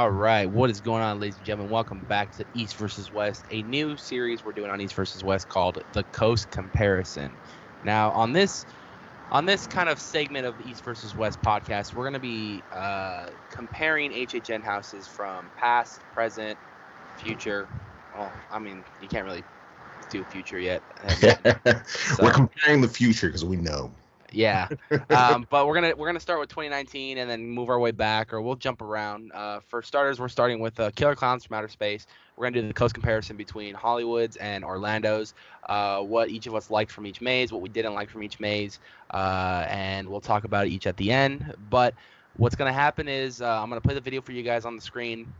All right, what is going on, ladies and gentlemen? Welcome back to East versus West, a new series we're doing on East versus West called the Coast Comparison. Now, on this kind of segment of the East versus West podcast, we're going to be comparing HHN houses from past, present, future. Well, I mean, you can't really do future yet. We're comparing the future because we know. Yeah, but we're gonna start with 2019 and then move our way back, or we'll jump around. For starters, we're starting with Killer Klowns from Outer Space. We're gonna do the coast comparison between Hollywood's and Orlando's, what each of us liked from each maze, what we didn't like from each maze, and we'll talk about each at the end. But what's gonna happen is I'm gonna play the video for you guys on the screen.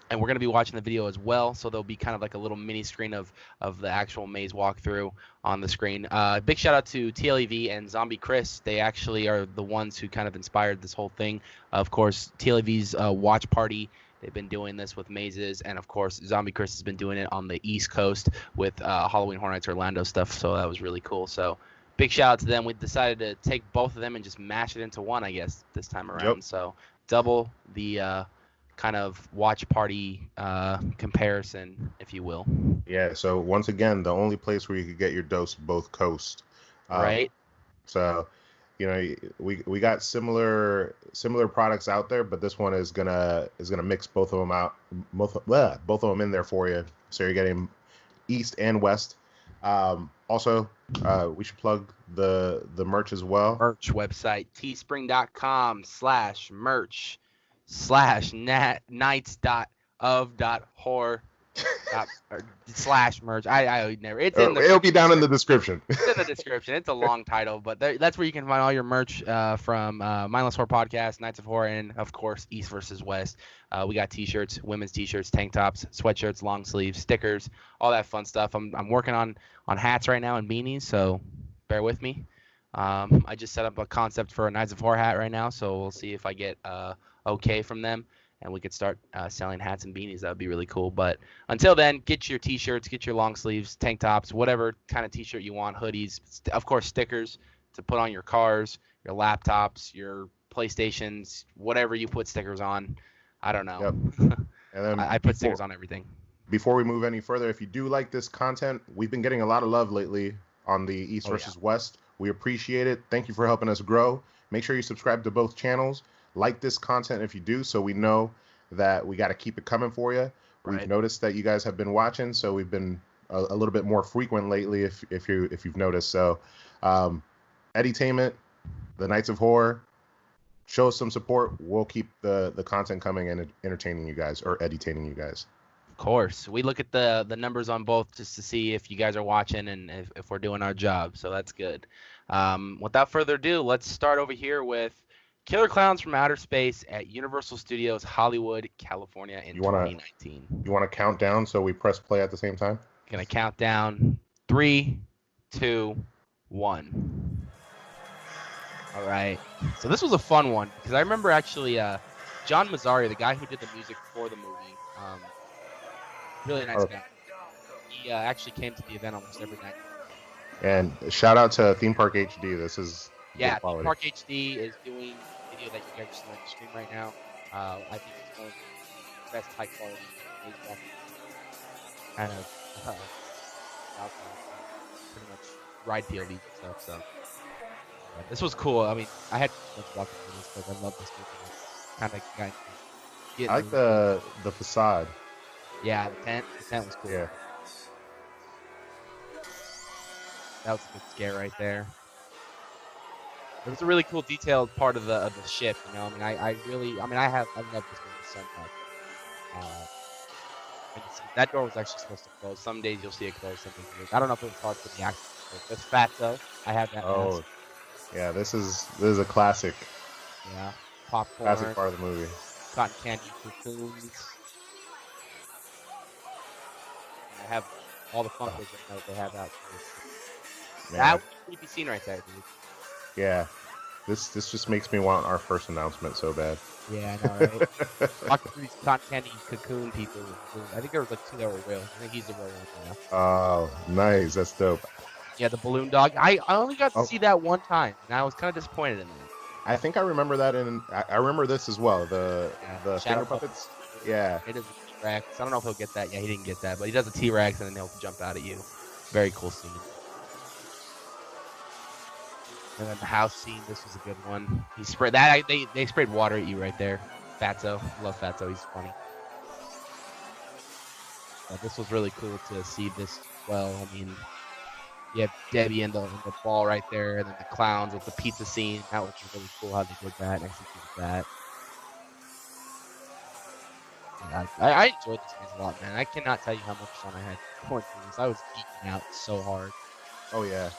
And we're going to be watching the video as well, so there'll be kind of like a little mini screen of the actual maze walkthrough on the screen. Big shout out to TLEV and Zombie Chris. They actually are the ones who kind of inspired this whole thing. Of course, TLEV's watch party, they've been doing this with mazes, and of course, Zombie Chris has been doing it on the East Coast with Halloween Horror Nights Orlando stuff, so that was really cool. So big shout out to them. We decided to take both of them and just mash it into one, I guess, this time around. Yep. So double the kind of watch party comparison, if you will. Yeah, so once again, the only place where you could get your dose of both coasts. Right. So, you know, we got similar products out there, but this one is gonna mix both of them out, both of them in there for you. So you're getting East and West. Also, we should plug the merch as well. Merch website, teespring.com/merch. /nights.of.horror / merch. I never. It's in the. It'll be down in the description. It's in the description. It's a long title, but that's where you can find all your merch from Mindless Horror Podcast, Nights of Horror, and of course East versus West. We got T-shirts, women's T-shirts, tank tops, sweatshirts, long sleeves, stickers, all that fun stuff. I'm working on hats right now and beanies, so bear with me. I just set up a concept for a Nights of Horror hat right now, so we'll see if I get okay from them, and we could start selling hats and beanies. That would be really cool. But until then, get your T-shirts, get your long sleeves, tank tops, whatever kind of T-shirt you want, hoodies, of course stickers to put on your cars, your laptops, your PlayStations, whatever you put stickers on. I don't know. Yep. And then I put stickers on everything. Before we move any further, if you do like this content, we've been getting a lot of love lately on the East versus West. We appreciate it. Thank you for helping us grow. Make sure you subscribe to both channels. Like this content if you do, so we know that we got to keep it coming for you. Right. We've noticed that you guys have been watching, so we've been a little bit more frequent lately. If you've noticed, so Edutainment, the Nights of Horror, show us some support. We'll keep the content coming and entertaining you guys, or edutaining you guys. Of course, we look at the numbers on both just to see if you guys are watching and if we're doing our job. So that's good. Without further ado, let's start over here with Killer Klowns from Outer Space at Universal Studios Hollywood, California in 2019. You want to count down so we press play at the same time? Gonna count down 3, 2, 1. All right. So this was a fun one because I remember actually John Mazzari, the guy who did the music for the movie, really nice guy. He actually came to the event almost every night. And shout out to Theme Park HD. This is Theme Park HD is doing video that you guys are seeing on the stream right now. I think it's one of the best high quality kind of pretty much ride POV and stuff. So this was cool. I mean, I had much walking through this because I love this movie. Kind of guy. I like the facade. Yeah, the tent was cool. Yeah. That was a good scare right there. It was a really cool, detailed part of the ship. You know, I mean, I love this movie so much. That door was actually supposed to close. Some days you'll see it close. Some days I don't know if it was hard for the action. It's fat though. I have that. Oh, yeah. This is a classic. Yeah, popcorn. Classic part of the movie. Cotton candy cocoons. I have all the Funkos that they have out. That was a creepy scene right there, dude. Yeah, this just makes me want our first announcement so bad. Yeah, I know, right? Walking through these cotton candy cocoon people. I think there was like 2 that were real. I think he's the real one now. Oh, nice. That's dope. Yeah, the balloon dog. I only got to see that one time, and I was kind of disappointed in that. I think I remember that I remember this as well. The finger puppets. Yeah. It is a T-Rex. I don't know if he'll get that. Yeah, he didn't get that, but he does a T-Rex, and then he'll jump out at you. Very cool scene. And then the house scene. This was a good one. He sprayed that. They sprayed water at you right there. Fatso, love Fatso. He's funny. This was really cool to see this. Well, I mean, you have Debbie in the ball right there, and then the clowns with the pizza scene. That was really cool how they did that and executed that. Yeah, I enjoyed this maze a lot, man. I cannot tell you how much fun I had going through this. I was geeking out so hard. Oh yeah.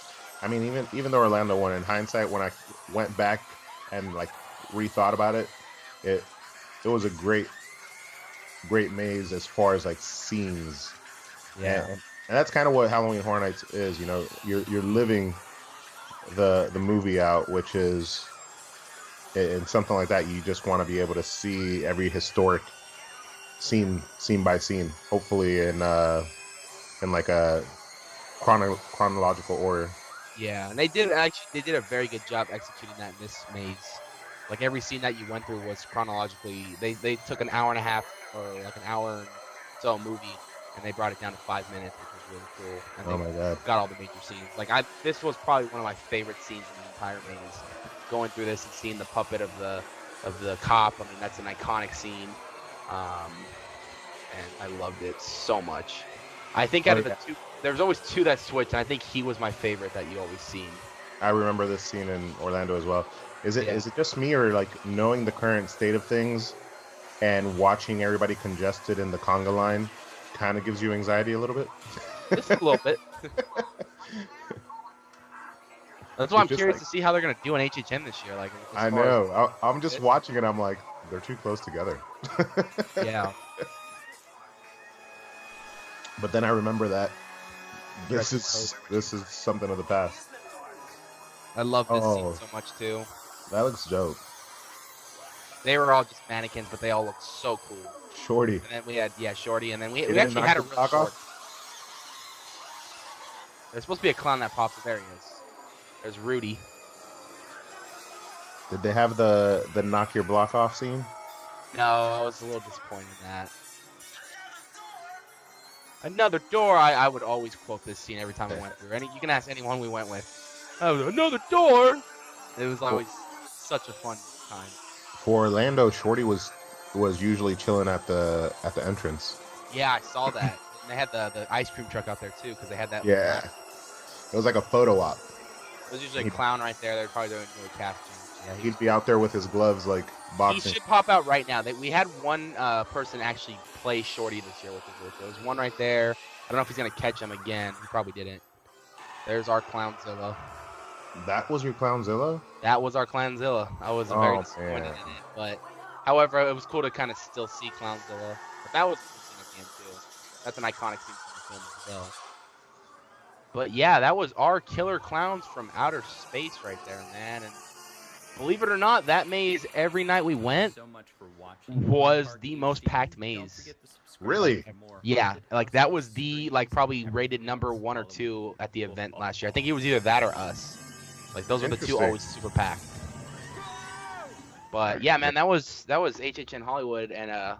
I mean, even the Orlando one, in hindsight, when I went back and like rethought about it, it it was a great maze as far as like scenes. Yeah. And that's kind of what Halloween Horror Nights is. You know, you're living the movie out, which is in something like that. You just want to be able to see every historic scene by scene, hopefully in like a chronological order. Yeah, and they did a very good job executing that in this maze. Like every scene that you went through was chronologically. They took an hour and a half or like an hour and so movie, and they brought it down to 5 minutes, which was really cool. And Oh they my god. got all the major scenes. This was probably one of my favorite scenes in the entire maze. Going through this and seeing the puppet of the cop. I mean, that's an iconic scene. Um, and I loved it so much. I think out of the two, there was always two that switched, and I think he was my favorite that you always seen. I remember this scene in Orlando as well. Is it just me, or like knowing the current state of things and watching everybody congested in the conga line kind of gives you anxiety a little bit? Just a little bit. That's why I'm curious like, to see how they're gonna do on HHN this year. Like, I know. I'm just watching it. I'm like, they're too close together. Yeah. But then I remember that this is something of the past. I love this scene so much too. That looks dope. They were all just mannequins, but they all looked so cool. Shorty. And then we had Shorty, and then we actually had a real short. There's supposed to be a clown that pops. There he is. There's Rudy. Did they have the knock your block off scene? No, I was a little disappointed in that. Another door. I would always quote this scene every time I went through. You can ask anyone we went with. Oh, another door. It was always such a fun time. For Orlando, Shorty was usually chilling at the entrance. Yeah, I saw that. And they had the ice cream truck out there too, because they had that. Yeah, it was like a photo op. It was usually a clown right there. They're probably doing a costume. Yeah, he'd be out there with his gloves, like boxing. He should pop out right now. We had one person actually play Shorty this year, which was really cool. There's one right there. I don't know if he's gonna catch him again. He probably didn't. There's our Clownzilla. That was your Clownzilla? That was our Clownzilla. I was very disappointed in it, but however, it was cool to kind of still see Clownzilla. But that was a cool scene at the end too. That's an iconic scene from the film as well. But yeah, that was our killer clowns from outer space right there, man. And believe it or not, that maze every night we went was the most packed maze. Really? Yeah, like that was the probably rated number 1 or 2 at the event last year. I think it was either that or us. Like those were the two always super packed. But yeah, man, that was HHN Hollywood, and I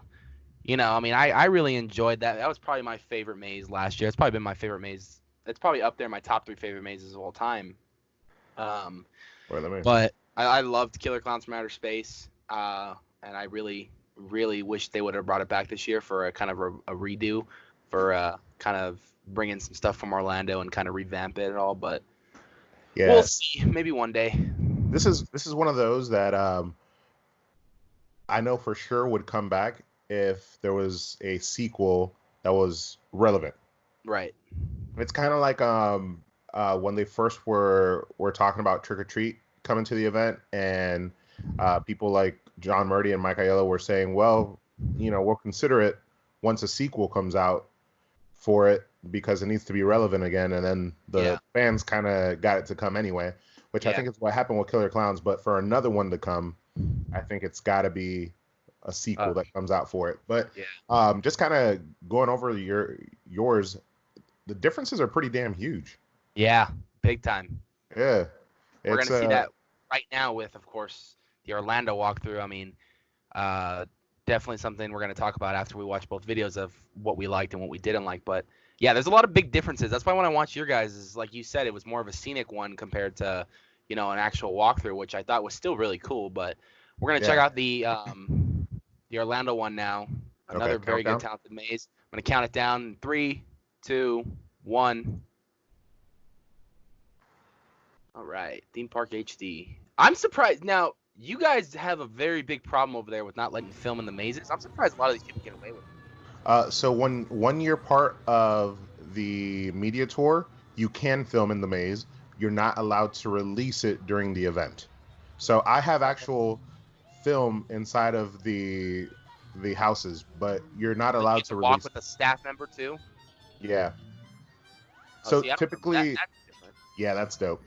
mean, I really enjoyed that. That was probably my favorite maze last year. It's probably been my favorite maze. It's probably up there in my top 3 favorite mazes of all time. But I loved Killer Clowns from Outer Space, and I really, really wish they would have brought it back this year for a kind of a redo, for kind of bringing some stuff from Orlando and kind of revamp it all. But yeah, we'll see. Maybe one day. This is one of those that I know for sure would come back if there was a sequel that was relevant. Right. It's kind of like when they first were talking about Trick or Treat coming to the event, and people like John Murdy and Mike Aiello were saying, well, we'll consider it once a sequel comes out for it because it needs to be relevant again. And then the fans kind of got it to come anyway, which I think is what happened with Killer Clowns. But for another one to come, I think it's got to be a sequel that comes out for it. But just kind of going over yours, the differences are pretty damn huge. Yeah, big time. Yeah. We're going to see that right now with, of course, the Orlando walkthrough. I mean, definitely something we're going to talk about after we watch both videos of what we liked and what we didn't like. But yeah, there's a lot of big differences. That's why when I watched your guys, is like you said, it was more of a scenic one compared to, you know, an actual walkthrough, which I thought was still really cool. But we're going to check out the Orlando one now. Another Okay, very good countdown. talented maze. I'm going to count it down in 3, 2, 1. All right, theme park HD. I'm surprised. Now, you guys have a very big problem over there with not letting you film in the mazes. I'm surprised a lot of these people get away with it. So one year part of the media tour, you can film in the maze. You're not allowed to release it during the event. So I have actual film inside of the houses, but you're not Like you allowed get to to walk release. with a staff member too. Yeah. Oh, So see, I don't remember that. typically, That's different. yeah, that's dope.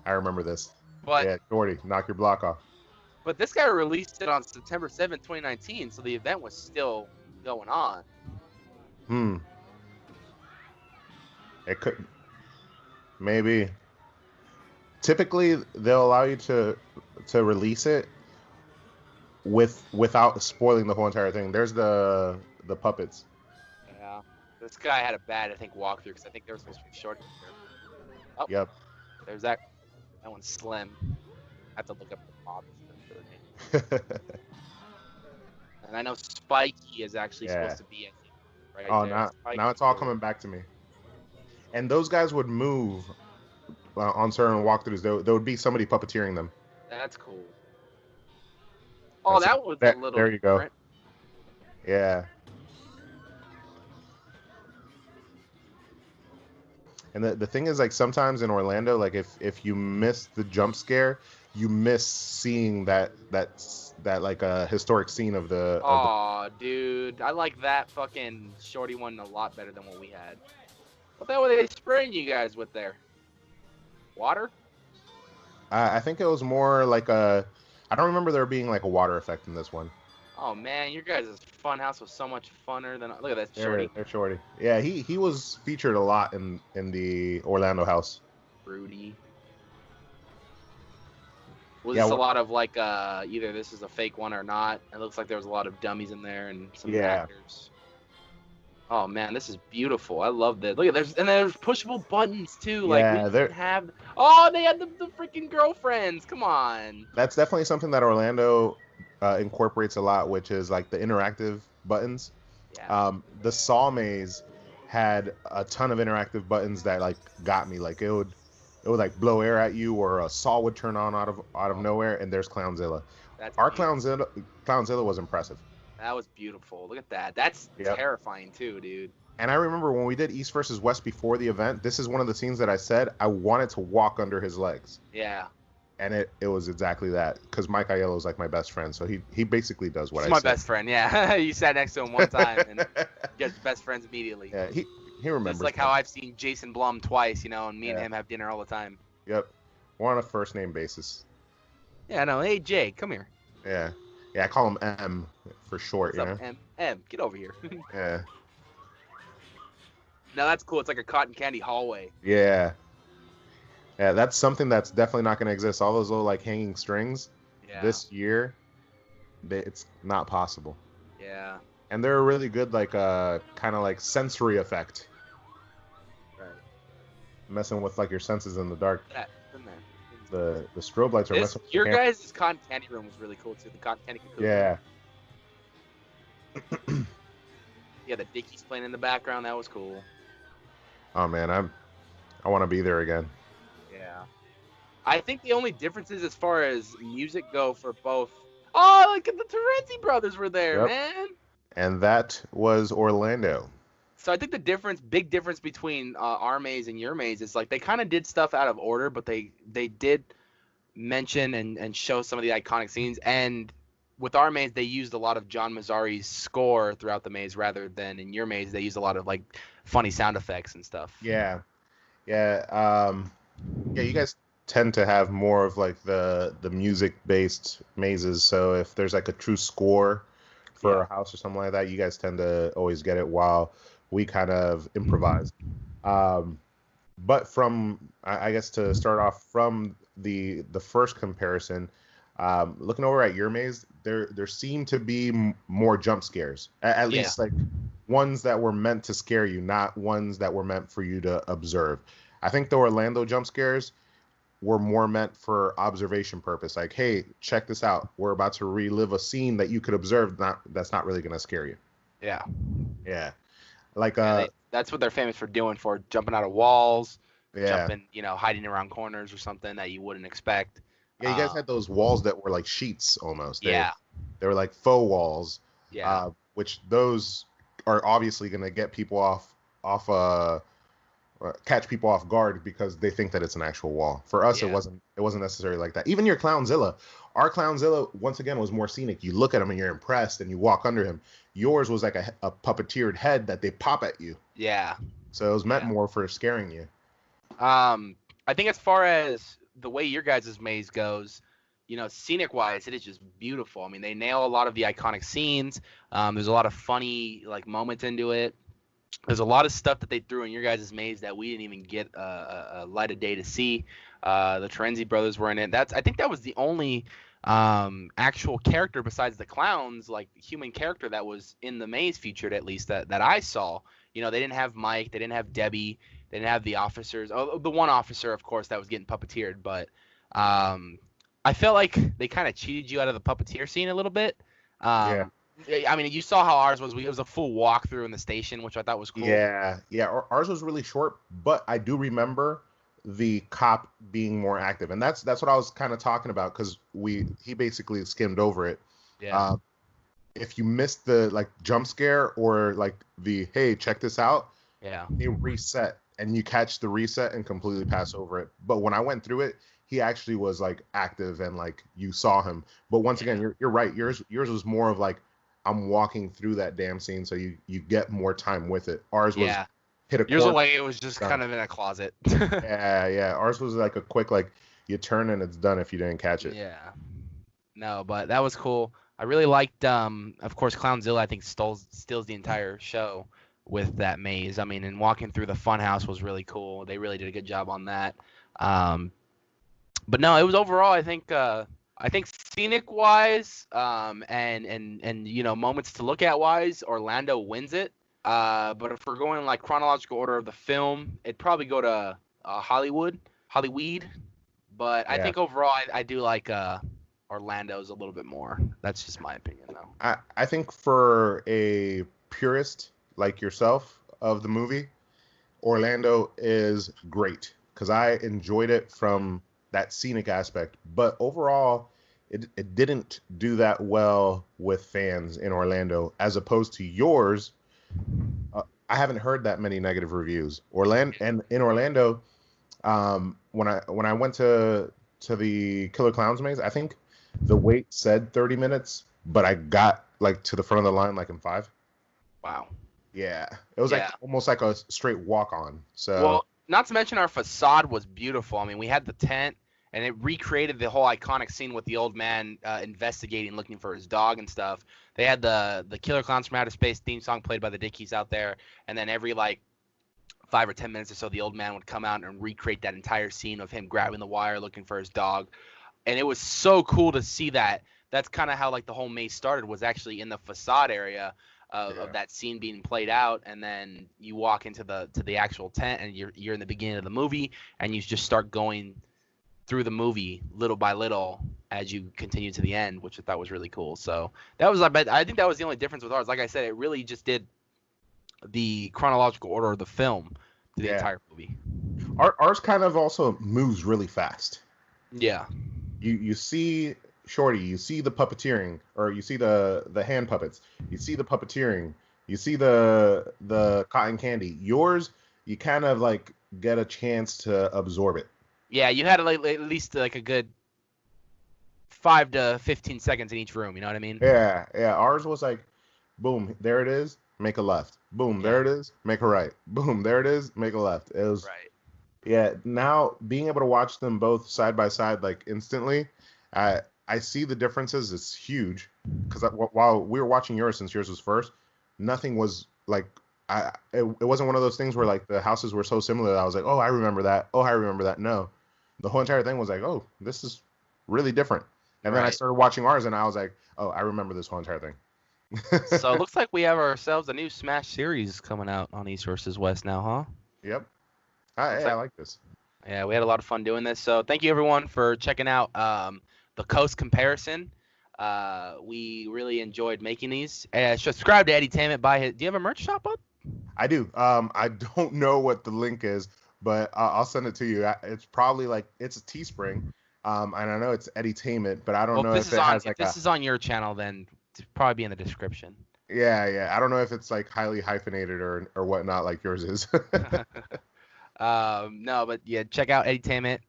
I remember this. But Yeah, Jordy, knock your block off. but this guy released it on September 7th, 2019, so the event was still going on. Hmm. It could maybe. Typically, they'll allow you to release it without spoiling the whole entire thing. There's the puppets. Yeah. This guy had a bad, I think, walkthrough because I think they were supposed to be short. Oh, Yep. there's that. That one's slim. I have to look up the mobs for the name. And I know Spiky is actually Yeah. supposed to be, I think, right Oh, there. now it's all coming back to me. And those guys would move on certain walkthroughs. There would be somebody puppeteering them. That's cool. Oh, that was a little there you go. different. Yeah. And the thing is, like, sometimes in Orlando, like, if you miss the jump scare, you miss seeing that like a historic scene of the. Oh, dude, I like that fucking shorty one a lot better than what we had. What the hell were they spraying you guys with there? Water? I think it was more like a. I don't remember there being like a water effect in this one. Oh man, your guys' fun house was so much funner than. Look at that shorty. They're shorty. Yeah, he was featured a lot in the Orlando house. Rudy. Was Yeah, this a lot of like either this is a fake one or not? It looks like there was a lot of dummies in there and some actors. Oh man, this is beautiful. I love this. Look at there's pushable buttons too. Like we didn't have. Oh, they had the freaking girlfriends. Come on. That's definitely something that Orlando incorporates a lot, which is like the interactive buttons. Yeah. The Saw maze had a ton of interactive buttons that like got me. Like it would like blow air at you, or a saw would turn on out of nowhere, and there's Clownzilla. Our Clownzilla was impressive. That was beautiful. Look at that. That's terrifying too, dude. And I remember when we did East versus West before the event, this is one of the scenes that I said I wanted to walk under his legs. Yeah. And it was exactly that, because Mike Aiello is like my best friend, so he basically does what I said. He's my best friend, yeah. You sat next to him one time and you guys best friends immediately. Yeah, he remembers. It's like how I've seen Jason Blum twice, you know, and me and him have dinner all the time. Yep. We're on a first name basis. Yeah, I know. Hey, Jay, come here. Yeah. Yeah, I call him M for short. What's up, M? Get over here. Yeah. Now that's cool. It's like a cotton candy hallway. Yeah. Yeah, that's something that's definitely not going to exist. All those little like hanging strings. Yeah. This year, it's not possible. Yeah. And they're a really good like kind of like sensory effect. Right. Messing with like your senses in the dark. Yeah, in there. The strobe lights are messing with your guys' cotton candy room was really cool too. The cotton candy cocoon. Yeah. Yeah, the Dickies playing in the background. That was cool. Oh man, I want to be there again. Yeah. I think the only differences as far as music go for both. Oh, look at the Terenzi brothers were there, man. And that was Orlando. So I think the big difference between our maze and your maze is like they kind of did stuff out of order, but they did mention and show some of the iconic scenes. And with our maze, they used a lot of John Mazzari's score throughout the maze, rather than in your maze they used a lot of like funny sound effects and stuff. Yeah. Yeah. Yeah, you guys tend to have more of like the music based mazes. So if there's like a true score for a house or something like that, you guys tend to always get it, while we kind of improvise. But from, I guess, to start off from the first comparison, Looking over at your maze, there seem to be more jump scares. At Yeah. least like ones that were meant to scare you, not ones that were meant for you to observe. I think the Orlando jump scares were more meant for observation purpose. Like, hey, check this out. We're about to relive a scene that you could observe. That's not really gonna scare you. Yeah. Yeah. Like Yeah, that's what they're famous for doing, for jumping out of walls, yeah. jumping, hiding around corners or something that you wouldn't expect. Yeah, you guys had those walls that were like sheets almost. Yeah. They were like faux walls. Yeah. Which those are obviously gonna get people off catch people off guard because they think that it's an actual wall. For us, Yeah. it wasn't necessarily like that. Even your Clownzilla, our Clownzilla once again was more scenic. You look at him and you're impressed, and you walk under him. Yours was like a puppeteered head that they pop at you. Yeah. So it was meant more for scaring you. I think as far as the way your guys' maze goes, scenic wise, it is just beautiful. I mean, they nail a lot of the iconic scenes. There's a lot of funny like moments into it. There's a lot of stuff that they threw in your guys' maze that we didn't even get a light of day to see. The Terenzi brothers were in it. I think that was the only actual character besides the clowns, like human character, that was in the maze featured, at least that I saw. They didn't have Mike, they didn't have Debbie, they didn't have the officers. Oh, the one officer, of course, that was getting puppeteered. But I felt like they kind of cheated you out of the puppeteer scene a little bit. Yeah. I mean, you saw how ours was. It was a full walkthrough in the station, which I thought was cool. Yeah. Ours was really short, but I do remember the cop being more active, and that's what I was kind of talking about, because he basically skimmed over it. Yeah. If you missed the like jump scare or like the hey, check this out, Yeah. it reset, and you catch the reset and completely pass over it. But when I went through it, he actually was like active, and like you saw him. But once again, you're right. Yours was more of like, I'm walking through that damn scene, so you get more time with it. Ours was hit a corner. Yours like it was just kind of in a closet. Yeah. Ours was like a quick, like, you turn and it's done if you didn't catch it. Yeah. No, but that was cool. I really liked, of course, Clownzilla, I think, steals the entire show with that maze. I mean, and walking through the funhouse was really cool. They really did a good job on that. But no, it was overall, I think scenic wise, and moments to look at wise, Orlando wins it. But if we're going like chronological order of the film, it'd probably go to Hollywood. But I think overall, I do like Orlando's a little bit more. That's just my opinion, though. I think for a purist like yourself of the movie, Orlando is great, because I enjoyed it from that scenic aspect. But overall, it didn't do that well with fans in Orlando, as opposed to yours. I haven't heard that many negative reviews. In Orlando, when I went to the Killer Clowns maze, I think the wait said 30 minutes, but I got like to the front of the line like in 5. Wow. Yeah, it was like almost like a straight walk on. So, well, not to mention our facade was beautiful. I mean, we had the tent, and it recreated the whole iconic scene with the old man investigating, looking for his dog and stuff. They had the Killer Clowns from Outer Space theme song played by the Dickies out there, and then every like 5 or 10 minutes or so, the old man would come out and recreate that entire scene of him grabbing the wire, looking for his dog. And it was so cool to see that. That's kind of how like the whole maze started, was actually in the facade area of that scene being played out, and then you walk into the actual tent, and you're in the beginning of the movie, and you just start going through the movie little by little as you continue to the end, which I thought was really cool. So that was, I think that was the only difference with ours. Like I said, it really just did the chronological order of the film to the entire movie. Ours kind of also moves really fast. Yeah. You see Shorty, you see the puppeteering, or you see the hand puppets, you see the puppeteering, you see the cotton candy. Yours, you kind of like get a chance to absorb it. Yeah, you had like at least like a good 5 to 15 seconds in each room. You know what I mean? Yeah. Ours was like, boom, there it is, make a left. Boom, there it is, make a right. Boom, there it is, make a left. It was right. Yeah. Now being able to watch them both side by side, like instantly, I see the differences. It's huge, because while we were watching yours, since yours was first, nothing was like, it wasn't one of those things where like the houses were so similar that I was like, oh, I remember that. Oh, I remember that. No, the whole entire thing was like, oh, this is really different. And then I started watching ours, and I was like, oh, I remember this whole entire thing. So it looks like we have ourselves a new Smash series coming out on East versus West now, huh? Yep. I like this. Yeah, we had a lot of fun doing this. So thank you everyone for checking out the Coast comparison. We really enjoyed making these. Subscribe to Edutainment. Do you have a merch shop up? I do. I don't know what the link is, but I'll send it to you. It's probably it's a Teespring. And I know it's Edutainment, but I don't know if it has if this is on your channel, then it'll probably be in the description. Yeah. I don't know if it's highly hyphenated or whatnot like yours is. No, but yeah, check out Edutainment.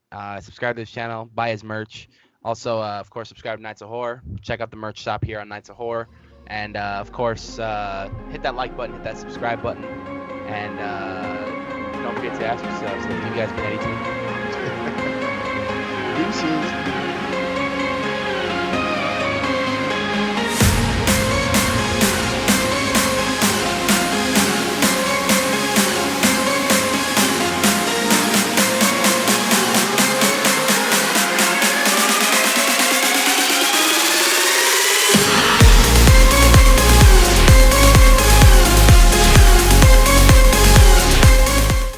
Subscribe to his channel. Buy his merch. Also, of course, subscribe to Nights of Horror. Check out the merch shop here on Nights of Horror. And, of course, hit that like button, hit that subscribe button. And don't forget to ask yourselves, have you guys been Edutainment? Deuces.